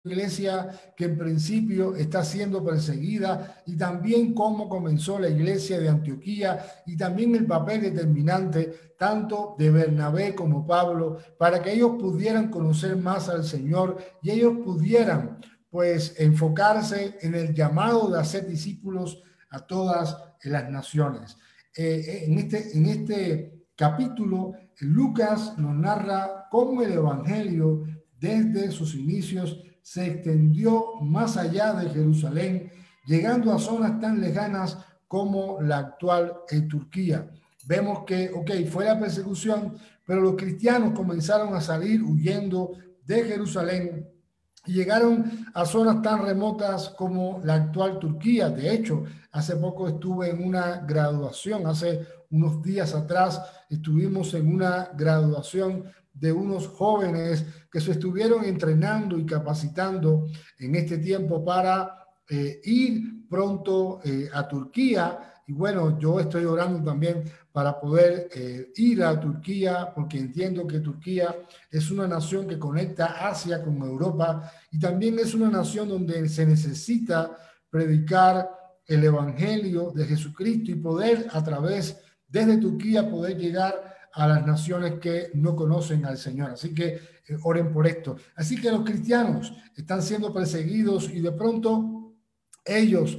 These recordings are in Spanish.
iglesia que en principio está siendo perseguida, y también cómo comenzó la iglesia de Antioquía, y también el papel determinante tanto de Bernabé como Pablo para que ellos pudieran conocer más al Señor y ellos pudieran pues enfocarse en el llamado de hacer discípulos a todas las naciones. En este capítulo, Lucas nos narra cómo el evangelio desde sus inicios se extendió más allá de Jerusalén, llegando a zonas tan lejanas como la actual Turquía. Vemos que, fue la persecución, pero los cristianos comenzaron a salir huyendo de Jerusalén y llegaron a zonas tan remotas como la actual Turquía. De hecho, hace poco estuve en una graduación, hace unos días atrás estuvimos en una graduación de unos jóvenes que se estuvieron entrenando y capacitando en este tiempo para ir pronto a Turquía. Y bueno, yo estoy orando también para poder ir a Turquía, porque entiendo que Turquía es una nación que conecta Asia con Europa y también es una nación donde se necesita predicar el evangelio de Jesucristo y poder a través desde Turquía poder llegar a las naciones que no conocen al Señor. Así que oren por esto. Así que los cristianos están siendo perseguidos y de pronto ellos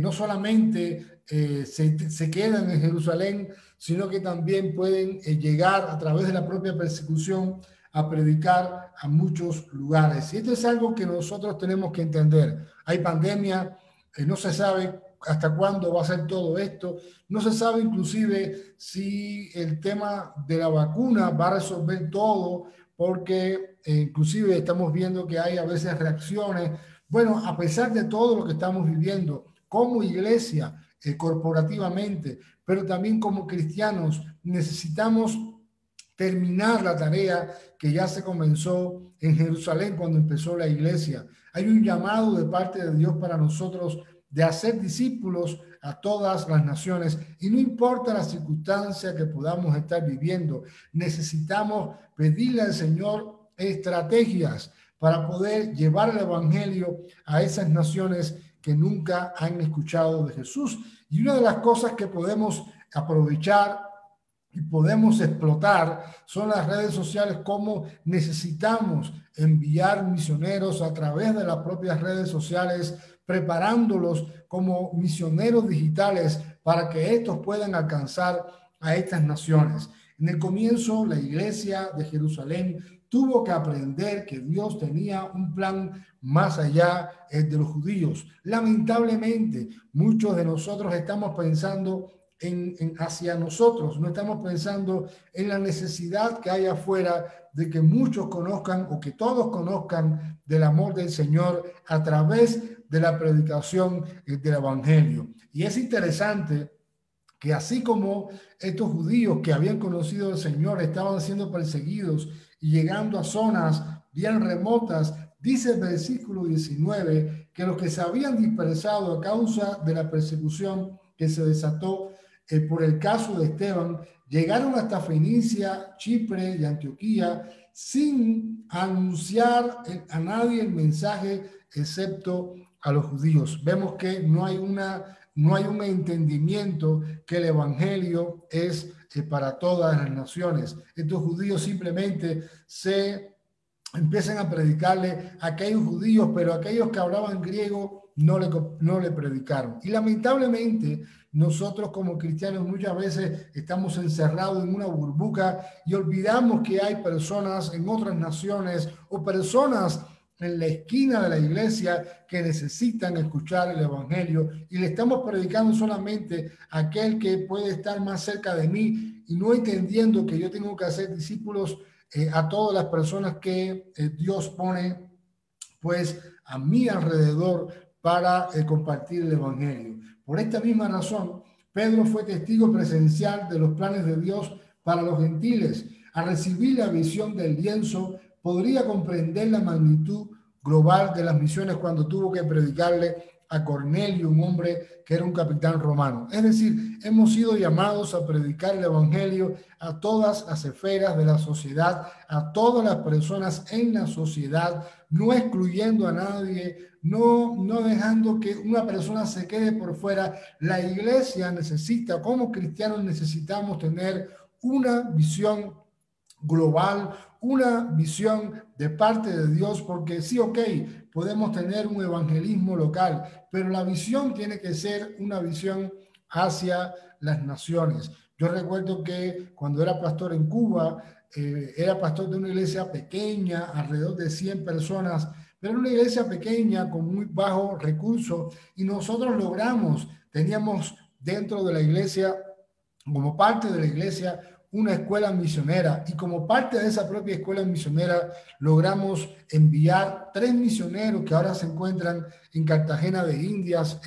no solamente se quedan en Jerusalén, sino que también pueden llegar a través de la propia persecución a predicar a muchos lugares. Y esto es algo que nosotros tenemos que entender. Hay pandemia, no se sabe hasta cuándo va a ser todo esto. No se sabe inclusive si el tema de la vacuna va a resolver todo, porque inclusive estamos viendo que hay a veces reacciones. Bueno, a pesar de todo lo que estamos viviendo como iglesia, corporativamente, pero también como cristianos, necesitamos terminar la tarea que ya se comenzó en Jerusalén cuando empezó la iglesia. Hay un llamado de parte de Dios para nosotros de hacer discípulos a todas las naciones, y no importa la circunstancia que podamos estar viviendo, necesitamos pedirle al Señor estrategias para poder llevar el evangelio a esas naciones que nunca han escuchado de Jesús. Y una de las cosas que podemos aprovechar y podemos explotar son las redes sociales, como necesitamos enviar misioneros a través de las propias redes sociales, preparándolos como misioneros digitales para que estos puedan alcanzar a estas naciones. En el comienzo, la iglesia de Jerusalén tuvo que aprender que Dios tenía un plan más allá de los judíos. Lamentablemente, muchos de nosotros estamos pensando hacia nosotros, no estamos pensando en la necesidad que hay afuera de que muchos conozcan o que todos conozcan del amor del Señor a través de la predicación del evangelio. Y es interesante que así como estos judíos que habían conocido al Señor estaban siendo perseguidos y llegando a zonas bien remotas, dice el versículo 19 que los que se habían dispersado a causa de la persecución que se desató por el caso de Esteban, llegaron hasta Fenicia, Chipre y Antioquía sin anunciar a nadie el mensaje excepto a los judíos. Vemos que no hay un entendimiento que el evangelio es para todas las naciones. Estos judíos simplemente se empiezan a predicarle a aquellos judíos, pero aquellos que hablaban griego no le predicaron. Y lamentablemente nosotros como cristianos muchas veces estamos encerrados en una burbuja y olvidamos que hay personas en otras naciones o personas en la esquina de la iglesia que necesitan escuchar el evangelio, y le estamos predicando solamente a aquel que puede estar más cerca de mí, y no entendiendo que yo tengo que hacer discípulos a todas las personas que Dios pone pues a mi alrededor para compartir el evangelio. Por esta misma razón, Pedro fue testigo presencial de los planes de Dios para los gentiles. Al recibir la visión del lienzo, podría comprender la magnitud global de las misiones cuando tuvo que predicarle a Cornelio, un hombre que era un capitán romano. Es decir, hemos sido llamados a predicar el evangelio a todas las esferas de la sociedad, a todas las personas en la sociedad, no excluyendo a nadie, no dejando que una persona se quede por fuera. La iglesia necesita, como cristianos necesitamos tener una visión global, una visión de parte de Dios, porque sí, ok, podemos tener un evangelismo local, pero la visión tiene que ser una visión hacia las naciones. Yo recuerdo que cuando era pastor en Cuba, era pastor de una iglesia pequeña, alrededor de 100 personas, pero era una iglesia pequeña con muy bajo recurso, y nosotros logramos, teníamos dentro de la iglesia, como parte de la iglesia, una escuela misionera, y como parte de esa propia escuela misionera logramos enviar 3 misioneros que ahora se encuentran en Cartagena de Indias,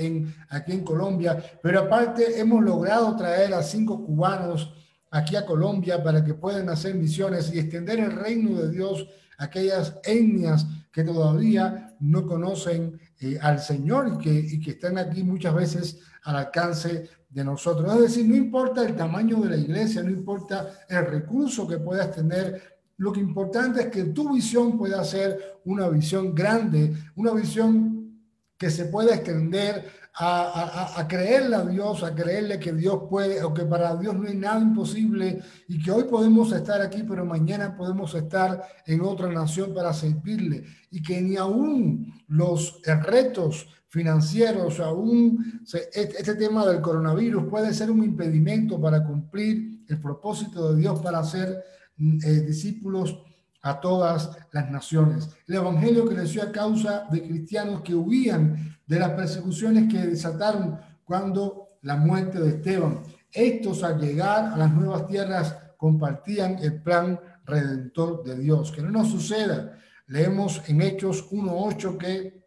aquí en Colombia, pero aparte hemos logrado traer a 5 cubanos aquí a Colombia para que puedan hacer misiones y extender el reino de Dios a aquellas etnias que todavía no conocen al Señor y que están aquí muchas veces al alcance de nosotros. Es decir, no importa el tamaño de la iglesia, no importa el recurso que puedas tener, lo que importante es que tu visión pueda ser una visión grande, una visión que se pueda extender a creerle a Dios, a creerle que Dios puede, o que para Dios no hay nada imposible, y que hoy podemos estar aquí, pero mañana podemos estar en otra nación para servirle, y que ni aún los retos financieros, aún este tema del coronavirus puede ser un impedimento para cumplir el propósito de Dios para hacer discípulos a todas las naciones. El evangelio creció a causa de cristianos que huían de las persecuciones que desataron cuando la muerte de Esteban. Estos, al llegar a las nuevas tierras, compartían el plan redentor de Dios. Que no nos suceda. Leemos en Hechos 1:8 que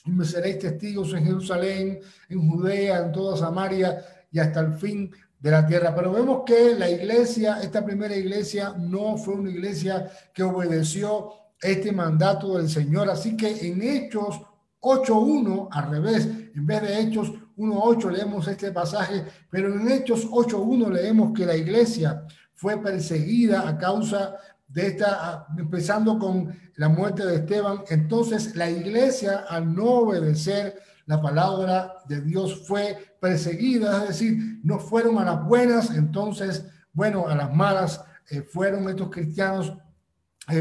me seréis testigos en Jerusalén, en Judea, en toda Samaria y hasta el fin de la tierra. Pero vemos que la iglesia, esta primera iglesia, no fue una iglesia que obedeció este mandato del Señor. Así que en Hechos 8:1, al revés, en vez de Hechos 1:8 leemos este pasaje, pero en Hechos 8:1 leemos que la iglesia fue perseguida a causa de esta, empezando con la muerte de Esteban. Entonces la iglesia, al no obedecer la palabra de Dios, fue perseguida, es decir, no fueron a las buenas, entonces, bueno, a las malas fueron estos cristianos,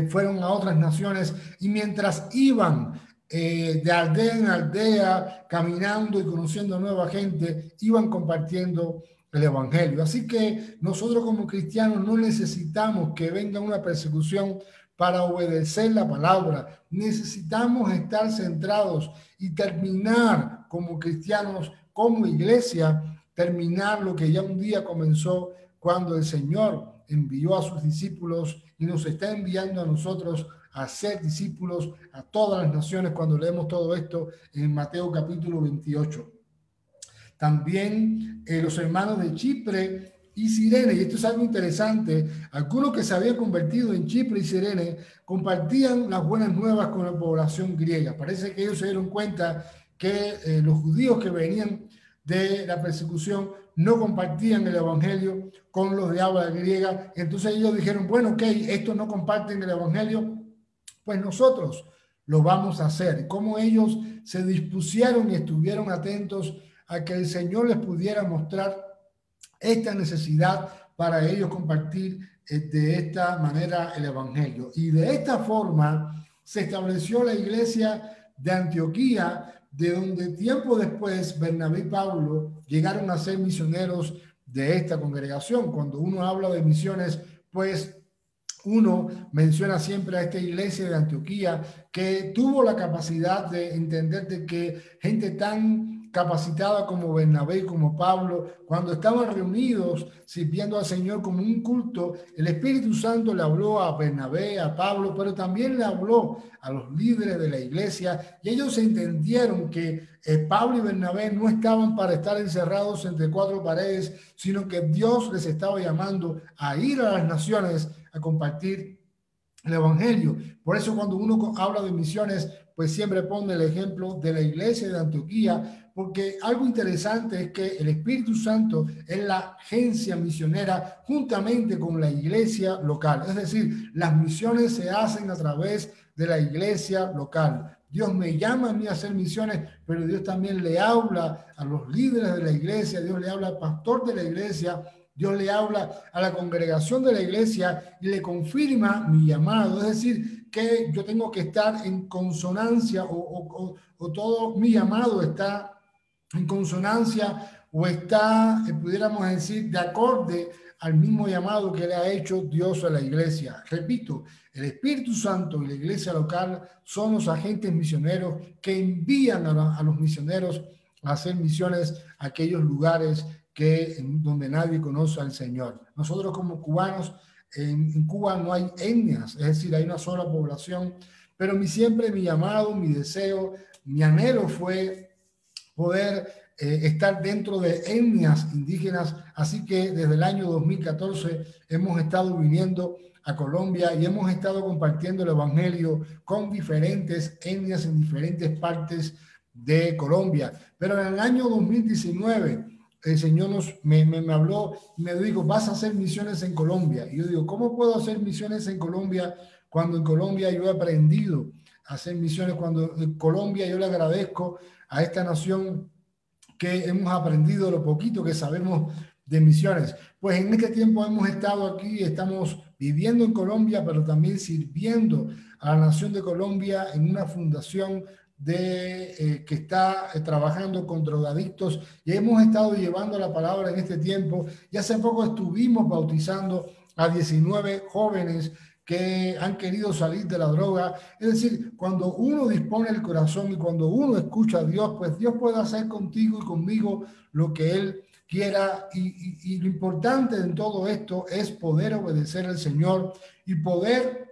fueron a otras naciones, y mientras iban de aldea en aldea, caminando y conociendo a nueva gente, iban compartiendo el evangelio. Así que nosotros como cristianos no necesitamos que venga una persecución para obedecer la palabra. Necesitamos estar centrados y terminar como cristianos, como iglesia, terminar lo que ya un día comenzó cuando el Señor envió a sus discípulos y nos está enviando a nosotros a ser discípulos a todas las naciones, cuando leemos todo esto en Mateo capítulo 28. También los hermanos de Chipre y Cirene, y esto es algo interesante, algunos que se habían convertido en Chipre y Cirene compartían las buenas nuevas con la población griega. Parece que ellos se dieron cuenta que los judíos que venían de la persecución no compartían el evangelio con los de habla griega. Entonces ellos dijeron, bueno, ok, estos no comparten el evangelio, pues nosotros lo vamos a hacer. Y como ellos se dispusieron y estuvieron atentos a que el Señor les pudiera mostrar esta necesidad para ellos compartir de esta manera el evangelio. Y de esta forma se estableció la iglesia de Antioquía, de donde tiempo después Bernabé y Pablo llegaron a ser misioneros de esta congregación. Cuando uno habla de misiones, pues uno menciona siempre a esta iglesia de Antioquía, que tuvo la capacidad de entender de que gente tan capacitada como Bernabé y como Pablo, cuando estaban reunidos sirviendo al Señor como un culto, el Espíritu Santo le habló a Bernabé, a Pablo, pero también le habló a los líderes de la iglesia, y ellos entendieron que Pablo y Bernabé no estaban para estar encerrados entre 4 paredes, sino que Dios les estaba llamando a ir a las naciones a compartir el evangelio. Por eso cuando uno habla de misiones, pues siempre pone el ejemplo de la iglesia de Antioquía, porque algo interesante es que el Espíritu Santo es la agencia misionera juntamente con la iglesia local. Es decir, las misiones se hacen a través de la iglesia local. Dios me llama a mí a hacer misiones, pero Dios también le habla a los líderes de la iglesia, Dios le habla al pastor de la iglesia, Dios le habla a la congregación de la iglesia y le confirma mi llamado. Es decir, que yo tengo que estar en consonancia o todo mi llamado está en consonancia o está, pudiéramos decir, de acorde al mismo llamado que le ha hecho Dios a la iglesia. Repito, el Espíritu Santo y la iglesia local son los agentes misioneros que envían a los misioneros a hacer misiones a aquellos lugares donde nadie conoce al Señor. Nosotros como cubanos, en Cuba no hay etnias, es decir, hay una sola población, pero siempre mi llamado, mi deseo, mi anhelo fue poder estar dentro de etnias indígenas, así que desde el año 2014 hemos estado viniendo a Colombia y hemos estado compartiendo el evangelio con diferentes etnias en diferentes partes de Colombia. Pero en el año 2019 el Señor me habló y me dijo, vas a hacer misiones en Colombia. Y yo digo, ¿cómo puedo hacer misiones en Colombia cuando en Colombia yo he aprendido a hacer misiones? Cuando en Colombia yo le agradezco a esta nación que hemos aprendido lo poquito que sabemos de misiones. Pues en este tiempo hemos estado aquí, estamos viviendo en Colombia, pero también sirviendo a la nación de Colombia en una fundación que está trabajando con drogadictos y hemos estado llevando la palabra en este tiempo. Y hace poco estuvimos bautizando a 19 jóvenes que han querido salir de la droga. Es decir, cuando uno dispone el corazón y cuando uno escucha a Dios, pues Dios puede hacer contigo y conmigo lo que Él quiera. Y lo importante en todo esto es poder obedecer al Señor y poder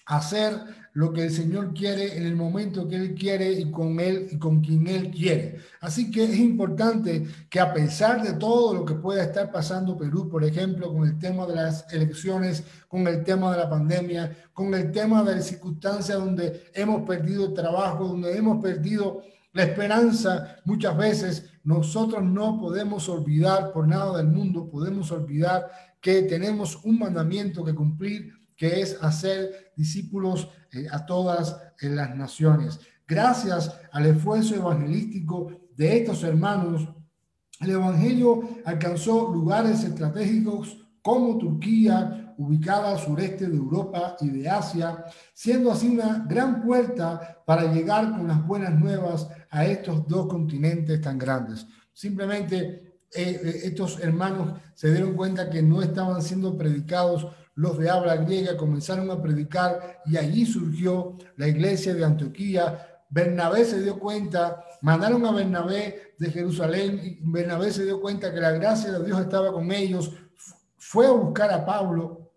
hacer lo que el Señor quiere en el momento que Él quiere y con Él y con quien Él quiere. Así que es importante que a pesar de todo lo que pueda estar pasando Perú, por ejemplo, con el tema de las elecciones, con el tema de la pandemia, con el tema de las circunstancias donde hemos perdido el trabajo, donde hemos perdido la esperanza, muchas veces nosotros no podemos olvidar por nada del mundo, podemos olvidar que tenemos un mandamiento que cumplir, que es hacer discípulos a todas las naciones. Gracias al esfuerzo evangelístico de estos hermanos, el evangelio alcanzó lugares estratégicos como Turquía, ubicada al sureste de Europa y de Asia, siendo así una gran puerta para llegar con las buenas nuevas a estos dos continentes tan grandes. Simplemente estos hermanos se dieron cuenta que no estaban siendo predicados los de habla griega, comenzaron a predicar y allí surgió la iglesia de Antioquía. Bernabé se dio cuenta, mandaron a Bernabé de Jerusalén y Bernabé se dio cuenta que la gracia de Dios estaba con ellos, fue a buscar a Pablo.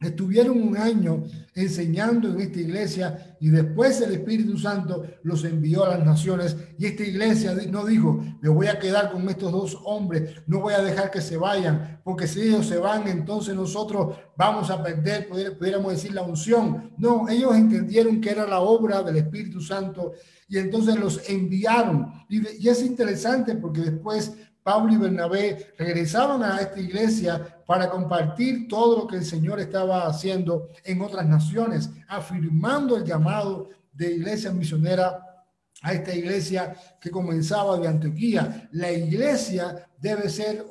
Estuvieron un año enseñando en esta iglesia y después el Espíritu Santo los envió a las naciones y esta iglesia no dijo, me voy a quedar con estos dos hombres, no voy a dejar que se vayan, porque si ellos se van, entonces nosotros vamos a perder, pudiéramos decir, la unción. No, ellos entendieron que era la obra del Espíritu Santo y entonces los enviaron. Y es interesante porque después Pablo y Bernabé regresaron a esta iglesia para compartir todo lo que el Señor estaba haciendo en otras naciones, afirmando el llamado de iglesia misionera a esta iglesia que comenzaba de Antioquía. La iglesia debe ser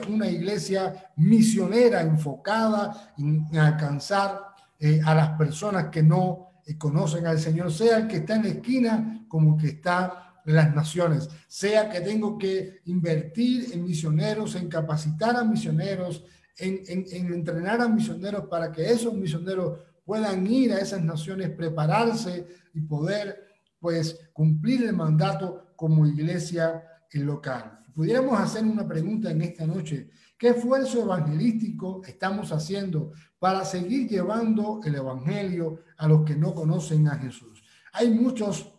una iglesia misionera enfocada en alcanzar a las personas que no conocen al Señor, sea el que está en la esquina como el que está en las naciones, sea que tengo que invertir en misioneros, en capacitar a misioneros, en entrenar a misioneros para que esos misioneros puedan ir a esas naciones, prepararse y poder pues cumplir el mandato como iglesia local. Pudiéramos hacer una pregunta en esta noche: ¿qué esfuerzo evangelístico estamos haciendo para seguir llevando el evangelio a los que no conocen a Jesús? Hay muchos,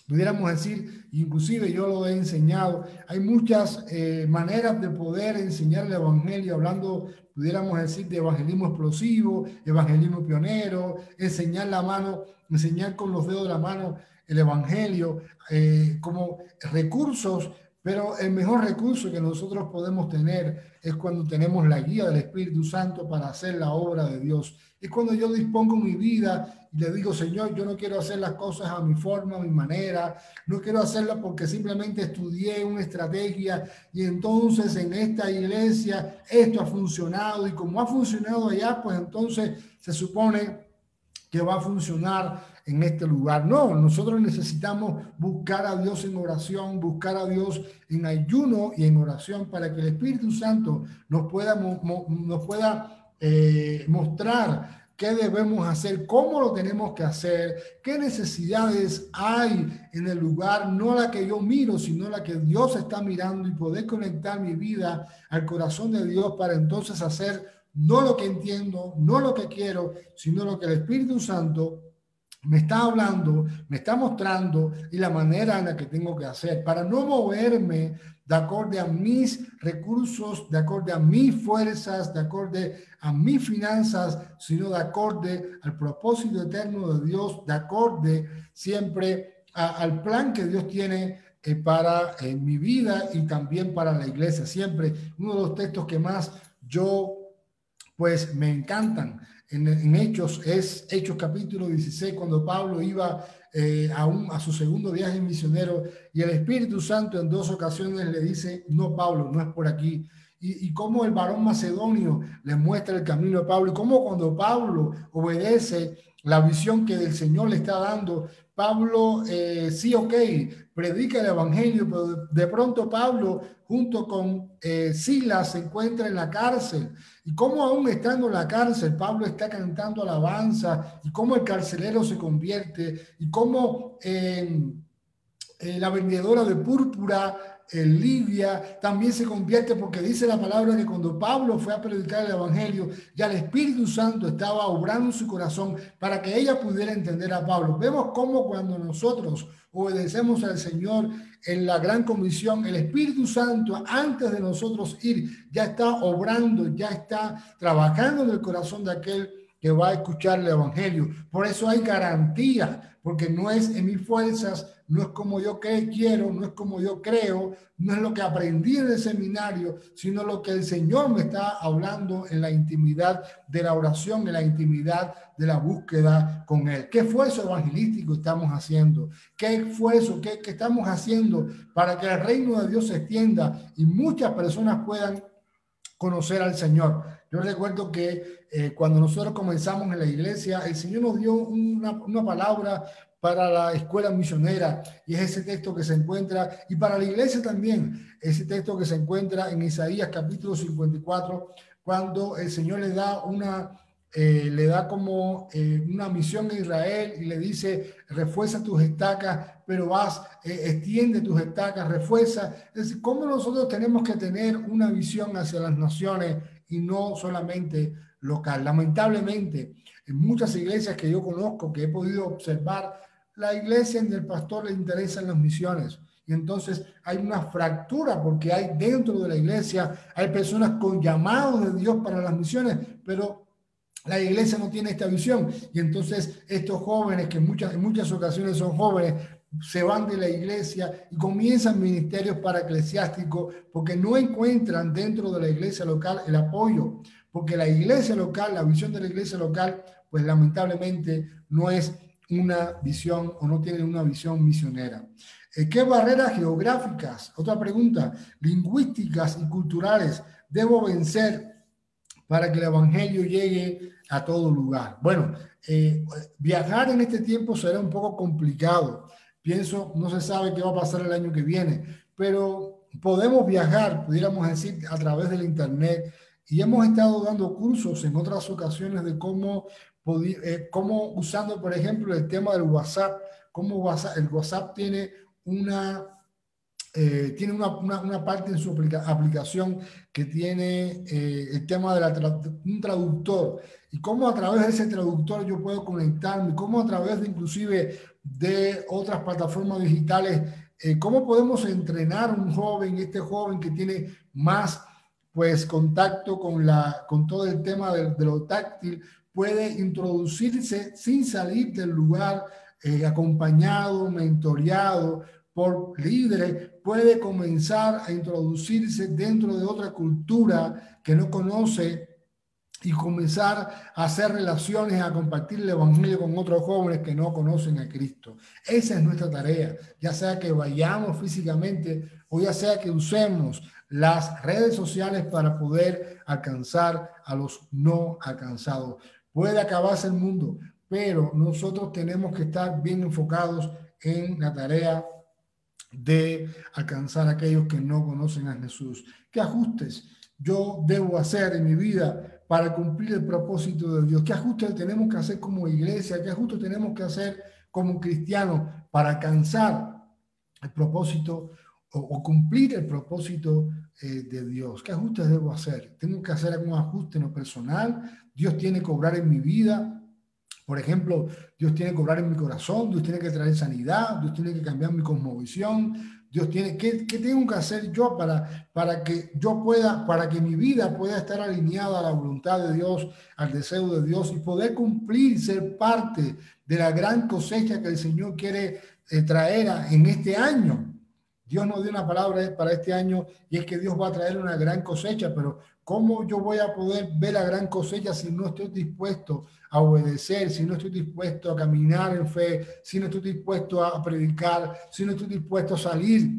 pudiéramos decir, inclusive yo lo he enseñado, hay muchas maneras de poder enseñar el evangelio, hablando, pudiéramos decir, de evangelismo explosivo, evangelismo pionero, enseñar la mano, enseñar con los dedos de la mano. el Evangelio como recursos, pero el mejor recurso que nosotros podemos tener es cuando tenemos la guía del Espíritu Santo para hacer la obra de Dios. Es cuando yo dispongo mi vida y le digo, Señor, yo no quiero hacer las cosas a mi forma, a mi manera, no quiero hacerlas porque simplemente estudié una estrategia y entonces en esta iglesia esto ha funcionado y como ha funcionado allá, pues entonces se supone que va a funcionar en este lugar. No, nosotros necesitamos buscar a Dios en oración, buscar a Dios en ayuno y en oración para que el Espíritu Santo nos pueda mostrar qué debemos hacer, cómo lo tenemos que hacer, qué necesidades hay en el lugar, no la que yo miro, sino la que Dios está mirando, y poder conectar mi vida al corazón de Dios para entonces hacer no lo que entiendo, no lo que quiero, sino lo que el Espíritu Santo me está hablando, me está mostrando y la manera en la que tengo que hacer para no moverme de acorde a mis recursos, de acorde a mis fuerzas, de acorde a mis finanzas, sino de acorde al propósito eterno de Dios, de acorde siempre al plan que Dios tiene para mi vida y también para la iglesia. Siempre uno de los textos que más yo pues me encantan en Hechos, es Hechos capítulo 16, cuando Pablo iba a su segundo viaje misionero y el Espíritu Santo en dos ocasiones le dice, no, Pablo, no es por aquí. Y cómo el varón macedonio le muestra el camino a Pablo, y cómo cuando Pablo obedece la visión que el Señor le está dando, Pablo, sí, ok, predica el evangelio, pero de pronto Pablo junto con Silas se encuentra en la cárcel, y cómo aún estando en la cárcel Pablo está cantando alabanza, y cómo el carcelero se convierte, y cómo la vendedora de púrpura, Lidia, también se convierte, porque dice la palabra que cuando Pablo fue a predicar el evangelio, ya el Espíritu Santo estaba obrando en su corazón para que ella pudiera entender a Pablo. Vemos cómo cuando nosotros obedecemos al Señor en la gran comisión, el Espíritu Santo, antes de nosotros ir, ya está obrando, ya está trabajando en el corazón de aquel que va a escuchar el evangelio. Por eso hay garantía, porque no es en mis fuerzas, no es como yo quiero, no es como yo creo, no es lo que aprendí en el seminario, sino lo que el Señor me está hablando en la intimidad de la oración, en la intimidad de la búsqueda con Él. ¿Qué esfuerzo evangelístico estamos haciendo? ¿Qué esfuerzo, qué estamos haciendo para que el reino de Dios se extienda y muchas personas puedan conocer al Señor? Yo recuerdo que cuando nosotros comenzamos en la iglesia, el Señor nos dio una palabra para la escuela misionera, y es ese texto que se encuentra, y para la iglesia también, ese texto que se encuentra en Isaías capítulo 54, cuando el Señor le da como una misión a Israel y le dice, refuerza tus estacas, pero extiende tus estacas, refuerza. Es decir, cómo nosotros tenemos que tener una visión hacia las naciones y no solamente local. Lamentablemente, en muchas iglesias que yo conozco, que he podido observar, la iglesia ni el pastor le interesan las misiones. Y entonces hay una fractura, porque hay dentro de la iglesia, hay personas con llamados de Dios para las misiones, pero la iglesia no tiene esta visión. Y entonces estos jóvenes, que en muchas ocasiones son jóvenes, se van de la iglesia y comienzan ministerios paraeclesiásticos porque no encuentran dentro de la iglesia local el apoyo, porque la iglesia local, la visión de la iglesia local, pues lamentablemente no es una visión, o no tienen una visión misionera. ¿Qué barreras geográficas? Otra pregunta. Lingüísticas y culturales debo vencer para que el evangelio llegue a todo lugar. Bueno, viajar en este tiempo será un poco complicado. Pienso, no se sabe qué va a pasar el año que viene, pero podemos viajar, pudiéramos decir, a través del internet, y hemos estado dando cursos en otras ocasiones de cómo usando, por ejemplo, el tema del WhatsApp, cómo el WhatsApp tiene una parte en su aplicación que tiene el tema de un traductor, y cómo a través de ese traductor yo puedo conectarme, cómo a través de inclusive de otras plataformas digitales, cómo podemos entrenar a un joven, este joven que tiene más pues contacto con todo el tema de lo táctil, puede introducirse sin salir del lugar acompañado, mentoreado por líderes, puede comenzar a introducirse dentro de otra cultura que no conoce y comenzar a hacer relaciones, a compartir el evangelio con otros jóvenes que no conocen a Cristo. Esa es nuestra tarea, ya sea que vayamos físicamente o ya sea que usemos las redes sociales para poder alcanzar a los no alcanzados. Puede acabarse el mundo, pero nosotros tenemos que estar bien enfocados en la tarea de alcanzar a aquellos que no conocen a Jesús. ¿Qué ajustes yo debo hacer en mi vida para cumplir el propósito de Dios? ¿Qué ajustes tenemos que hacer como iglesia? ¿Qué ajustes tenemos que hacer como cristianos para alcanzar el propósito o cumplir el propósito de Dios? ¿Qué ajustes debo hacer? ¿Tengo que hacer algún ajuste en lo personal? ¿Dios tiene que obrar en mi vida? Por ejemplo, Dios tiene que obrar en mi corazón, Dios tiene que traer sanidad, Dios tiene que cambiar mi cosmovisión, Dios tiene, ¿qué tengo que hacer yo para que yo pueda, para que mi vida pueda estar alineada a la voluntad de Dios, al deseo de Dios y poder cumplir, ser parte de la gran cosecha que el Señor quiere traer en este año? Dios nos dio una palabra para este año y es que Dios va a traer una gran cosecha, pero ¿cómo yo voy a poder ver la gran cosecha si no estoy dispuesto a obedecer, si no estoy dispuesto a caminar en fe, si no estoy dispuesto a predicar, si no estoy dispuesto a salir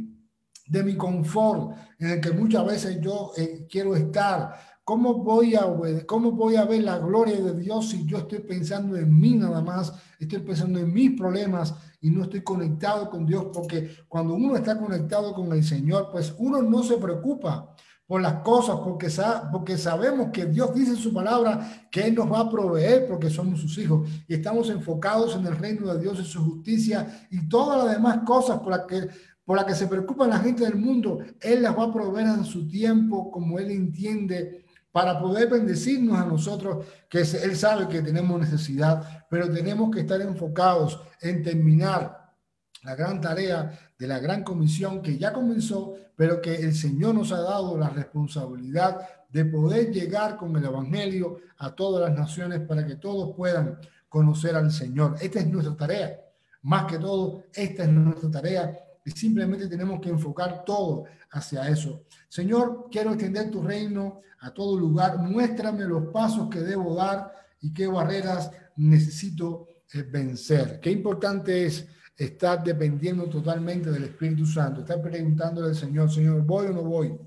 de mi confort en el que muchas veces yo quiero estar? ¿Cómo voy a ver la gloria de Dios si yo estoy pensando en mí nada más, estoy pensando en mis problemas y no estoy conectado con Dios? Porque cuando uno está conectado con el Señor, pues uno no se preocupa por las cosas, porque sabemos que Dios dice en su palabra que Él nos va a proveer porque somos sus hijos y estamos enfocados en el reino de Dios, en su justicia y todas las demás cosas por las que se preocupa la gente del mundo. Él las va a proveer en su tiempo como Él entiende para poder bendecirnos a nosotros, que Él sabe que tenemos necesidad, pero tenemos que estar enfocados en terminar la gran tarea de la gran comisión que ya comenzó, pero que el Señor nos ha dado la responsabilidad de poder llegar con el evangelio a todas las naciones para que todos puedan conocer al Señor. Esta es nuestra tarea. Más que todo, esta es nuestra tarea y simplemente tenemos que enfocar todo hacia eso. Señor, quiero extender tu reino a todo lugar. Muéstrame los pasos que debo dar y qué barreras necesito vencer. Qué importante es estar dependiendo totalmente del Espíritu Santo, estar preguntándole al Señor, Señor, ¿voy o no voy?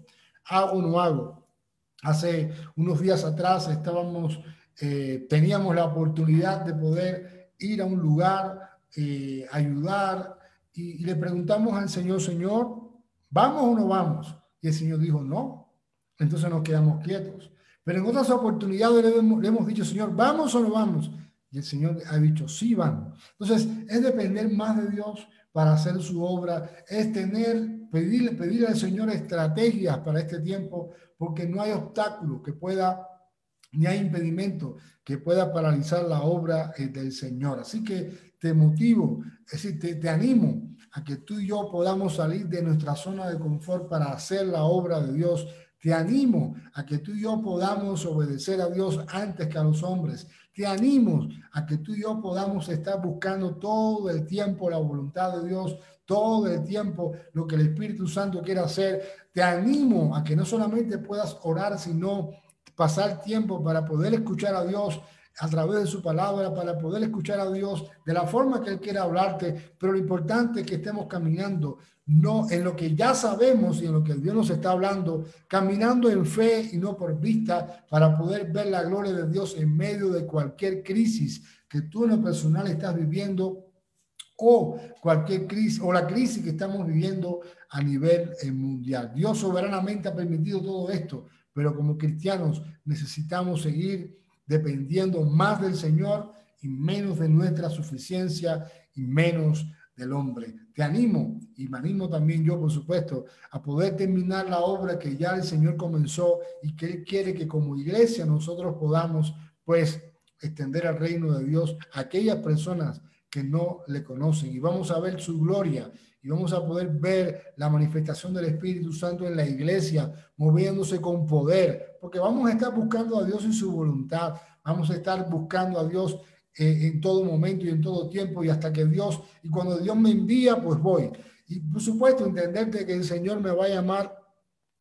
¿Hago o no hago? Hace unos días atrás teníamos la oportunidad de poder ir a un lugar, ayudar, y le preguntamos al Señor, Señor, ¿vamos o no vamos? Y el Señor dijo, no. Entonces nos quedamos quietos. Pero en otras oportunidades le hemos dicho, Señor, ¿vamos o no vamos? Y el Señor ha dicho, sí, vamos. Entonces, es depender más de Dios para hacer su obra, es pedirle al Señor estrategias para este tiempo, porque no hay obstáculo que pueda, ni hay impedimento que pueda paralizar la obra del Señor. Así que te motivo, es decir, te animo a que tú y yo podamos salir de nuestra zona de confort para hacer la obra de Dios. Te animo a que tú y yo podamos obedecer a Dios antes que a los hombres. Te animo a que tú y yo podamos estar buscando todo el tiempo la voluntad de Dios, todo el tiempo lo que el Espíritu Santo quiere hacer. Te animo a que no solamente puedas orar, sino pasar tiempo para poder escuchar a Dios a través de su palabra, para poder escuchar a Dios de la forma que Él quiera hablarte, pero lo importante es que estemos caminando no en lo que ya sabemos y en lo que Dios nos está hablando, caminando en fe y no por vista, para poder ver la gloria de Dios en medio de cualquier crisis que tú en lo personal estás viviendo o cualquier crisis o la crisis que estamos viviendo a nivel mundial. Dios soberanamente ha permitido todo esto, pero como cristianos necesitamos seguir dependiendo más del Señor y menos de nuestra suficiencia y menos del hombre. Te animo y me animo también yo, por supuesto, a poder terminar la obra que ya el Señor comenzó y que Él quiere que como iglesia nosotros podamos, pues, extender el reino de Dios a aquellas personas que no le conocen, y vamos a ver su gloria y vamos a poder ver la manifestación del Espíritu Santo en la iglesia moviéndose con poder, porque vamos a estar buscando a Dios en su voluntad, vamos a estar buscando a Dios en todo momento y en todo tiempo, y hasta que Dios, y cuando Dios me envía, pues voy. Y por supuesto, entender que el Señor me va a llamar,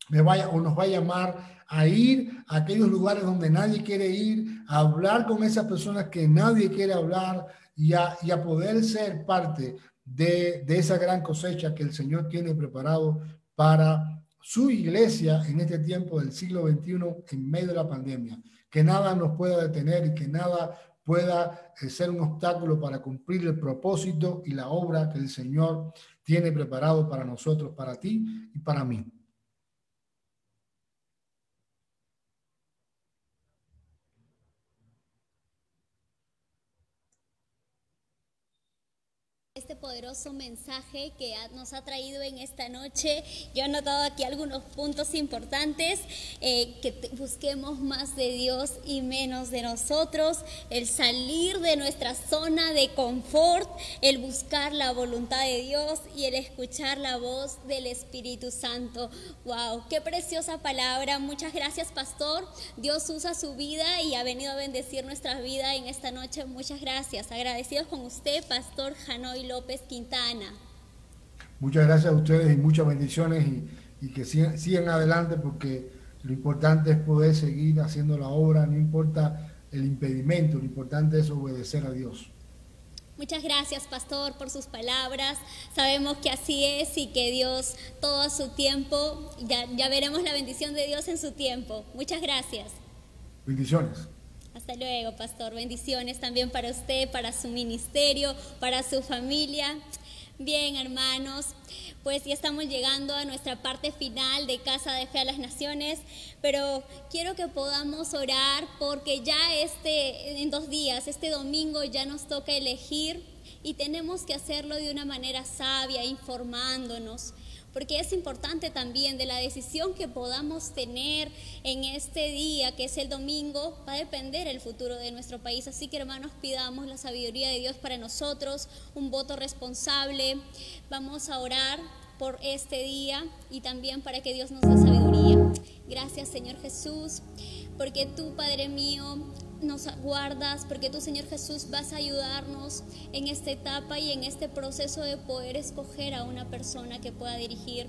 nos va a llamar a ir a aquellos lugares donde nadie quiere ir, a hablar con esas personas que nadie quiere hablar, y a poder ser parte de esa gran cosecha que el Señor tiene preparado para su iglesia en este tiempo del siglo XXI, en medio de la pandemia. Que nada nos pueda detener y que nada pueda ser un obstáculo para cumplir el propósito y la obra que el Señor tiene preparado para nosotros, para ti y para mí. Este poderoso mensaje que nos ha traído en esta noche. Yo he anotado aquí algunos puntos importantes, que busquemos más de Dios y menos de nosotros, el salir de nuestra zona de confort, el buscar la voluntad de Dios y el escuchar la voz del Espíritu Santo. ¡Wow! ¡Qué preciosa palabra! Muchas gracias, pastor. Dios usa su vida y ha venido a bendecir nuestra vida en esta noche. Muchas gracias. Agradecidos con usted, pastor Janoy López Quintana. Muchas gracias a ustedes y muchas bendiciones, y que sigan adelante, porque lo importante es poder seguir haciendo la obra, no importa el impedimento, lo importante es obedecer a Dios. Muchas gracias, pastor, por sus palabras. Sabemos que así es y que Dios todo a su tiempo, ya veremos la bendición de Dios en su tiempo. Muchas gracias. Bendiciones. Hasta luego, pastor. Bendiciones también para usted, para su ministerio, para su familia. Bien, hermanos, pues ya estamos llegando a nuestra parte final de Casa de Fe a las Naciones, pero quiero que podamos orar porque ya en 2 días, este domingo, ya nos toca elegir y tenemos que hacerlo de una manera sabia, informándonos. Porque es importante también de la decisión que podamos tener en este día, que es el domingo, va a depender el futuro de nuestro país. Así que, hermanos, pidamos la sabiduría de Dios para nosotros, un voto responsable. Vamos a orar por este día y también para que Dios nos dé sabiduría. Gracias, Señor Jesús, porque tú, Padre mío, nos guardas, porque tú, Señor Jesús, vas a ayudarnos en esta etapa y en este proceso de poder escoger a una persona que pueda dirigir